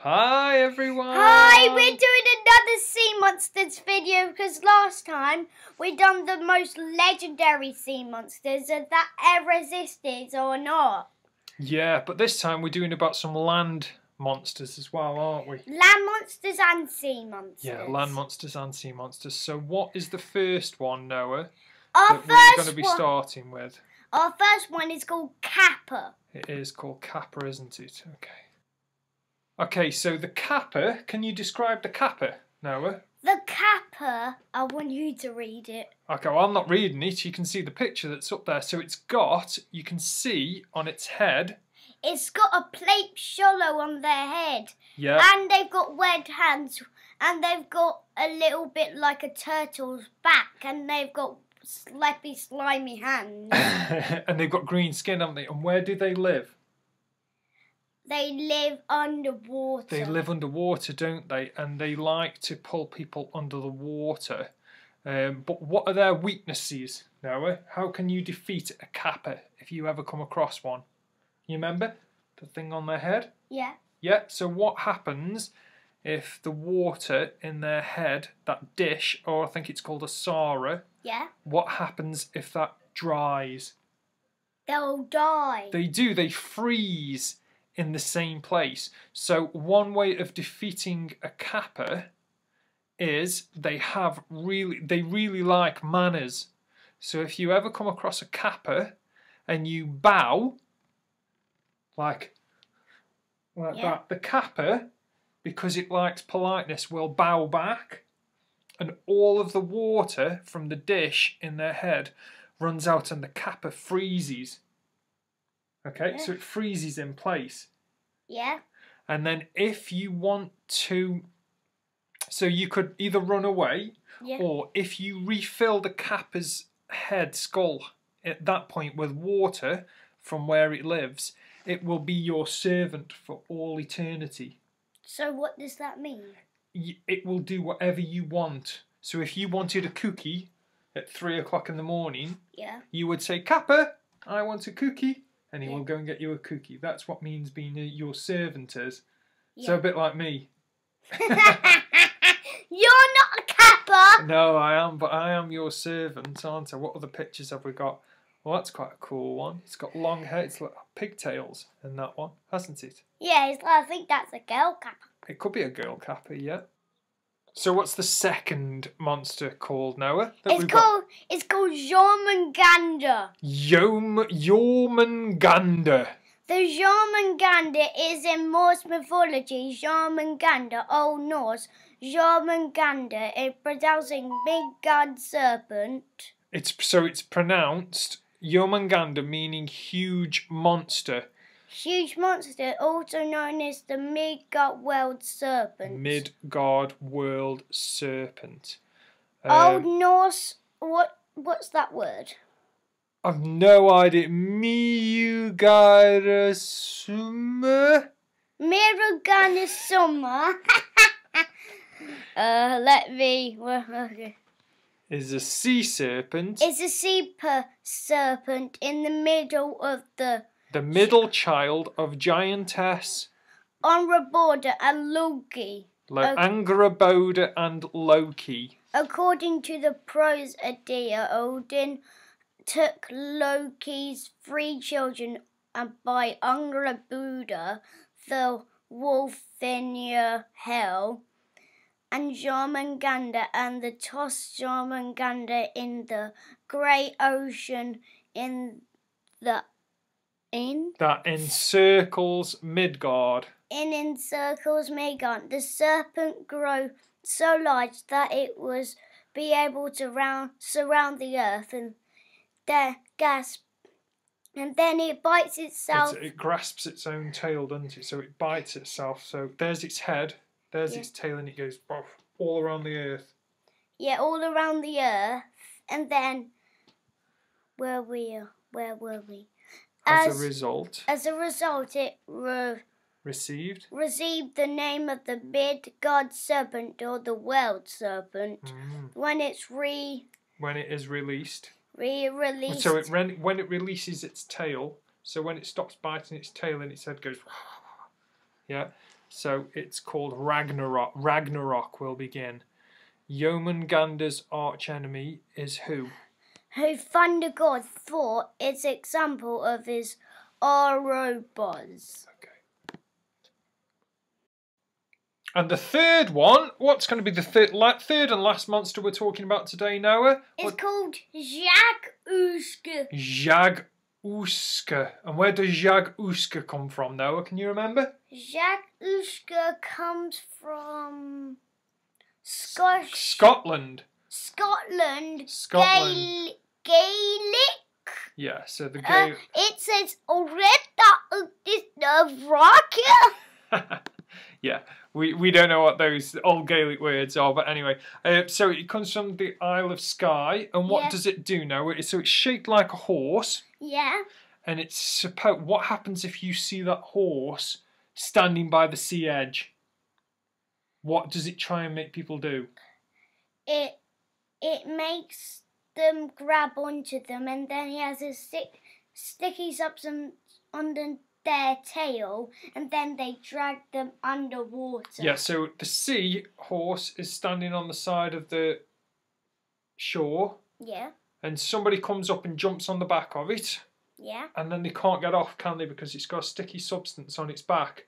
Hi everyone! Hi, we're doing another Sea Monsters video because last time we done the most legendary sea monsters that ever existed or not. Yeah, but this time we're doing about some land monsters as well, aren't we? Land monsters and sea monsters. Yeah, land monsters and sea monsters. So what is the first one, Noah, Our that we're going to first be one, starting with? Our first one is called Kappa. It is called Kappa, isn't it? Okay. Okay, so the Kappa, can you describe the Kappa, Noah? The Kappa, I want you to read it. Okay, well, I'm not reading it. You can see the picture that's up there. So it's got, you can see on its head. It's got a plate shallow on their head. Yeah. And they've got webbed hands. And they've got a little bit like a turtle's back. And they've got slappy, slimy hands. And they've got green skin, haven't they? And where do they live? They live underwater. They live underwater, don't they? And they like to pull people under the water. But what are their weaknesses, Noah? How can you defeat a Kappa if you ever come across one? You remember the thing on their head? Yeah. Yeah, so what happens if the water in their head, that dish, or I think it's called a sara, Yeah. what happens if that dries? They'll die. They do, they freeze in the same place. So one way of defeating a Kappa is they really like manners. So if you ever come across a Kappa and you bow like that, the Kappa, because it likes politeness, will bow back, and all of the water from the dish in their head runs out and the Kappa freezes. Okay, so it freezes in place. Yeah. And then if you want to, so you could either run away, or if you refill the Kappa's head skull at that point with water from where it lives, it will be your servant for all eternity. So what does that mean? It will do whatever you want. So if you wanted a cookie at 3 o'clock in the morning, you would say, Kappa, I want a cookie. And he will go and get you a cookie. That's what means being your servant is. Yeah. So a bit like me. You're not a Kappa! No, I am, but I am your servant, aren't I? What other pictures have we got? Well, that's quite a cool one. It's got long hair. It's like pigtails in that one, hasn't it? Yeah, I think that's a girl Kappa. It could be a girl Kappa, yeah. So what's the second monster called, Noah? It's called Jormungandr. Jormungandr. The Jormungandr is in Norse mythology. Jormungandr, Old Norse. Jormungandr is pronouncing Midgard serpent. It's pronounced Jormungandr, meaning huge monster. Huge monster, also known as the Midgard World Serpent. Midgard World Serpent. Old Norse, what's that word? I've no idea. Miugarasuma? Miugarasuma. Okay. Is a sea serpent. It's a sea serpent in the middle of the middle child of giantess Angrboda and Loki. Angrboda and Loki. According to the prose Edda, Odin took Loki's 3 children, and by Angrboda, the Wolfenir Hel, and Jormungandr and the tossed Jormungandr in the great ocean that encircles Midgard. Encircles Midgard. The serpent grew so large that it was be able to surround the earth and gasp. And then it bites itself. It grasps its own tail, doesn't it? So it bites itself. So there's its head, there's its tail, and it goes all around the earth. Yeah, all around the earth. And then, where were we? As a result, it received the name of the Midgard serpent or the world serpent when it is released. So when it releases its tail, so when it stops biting its tail and its head goes, Yeah. So it's called Ragnarok. Ragnarok will begin. Jormungandr's archenemy is who? Who thunder god Thor is example of his Ouroboros. Okay. And the third one, what's going to be the third and last monster we're talking about today, Noah? It's called Jag-Uska. Jag-Uska. And where does Jag-Uska come from, Noah? Can you remember? Jag-Uska comes from Scotland. Scotland. Scotland. Gaelic. Yeah, so the Gaelic. It says already is the rocket. Yeah, we don't know what those old Gaelic words are, but anyway. So it comes from the Isle of Skye, and what does it do now? So it's shaped like a horse. Yeah. And it's what happens if you see that horse standing by the sea edge? What does it try and make people do? It makes them grab onto them, and then he has a sticky substance under their tail, and then they drag them underwater. Yeah, so the sea horse is standing on the side of the shore. Yeah. And somebody comes up and jumps on the back of it. Yeah. And then they can't get off, can they? Because it's got a sticky substance on its back.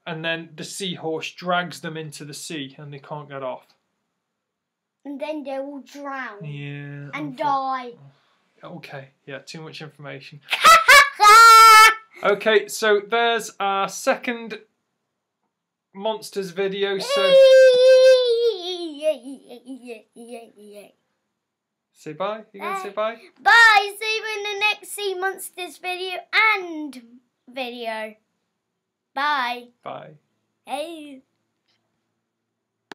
And then the seahorse drags them into the sea and they can't get off. And then they will drown. Yeah. And die. Okay, yeah, too much information. Okay, so there's our second monsters video. So say bye. You gonna say bye? Bye. See you in the next Sea Monsters video and video. Bye. Bye. Hey.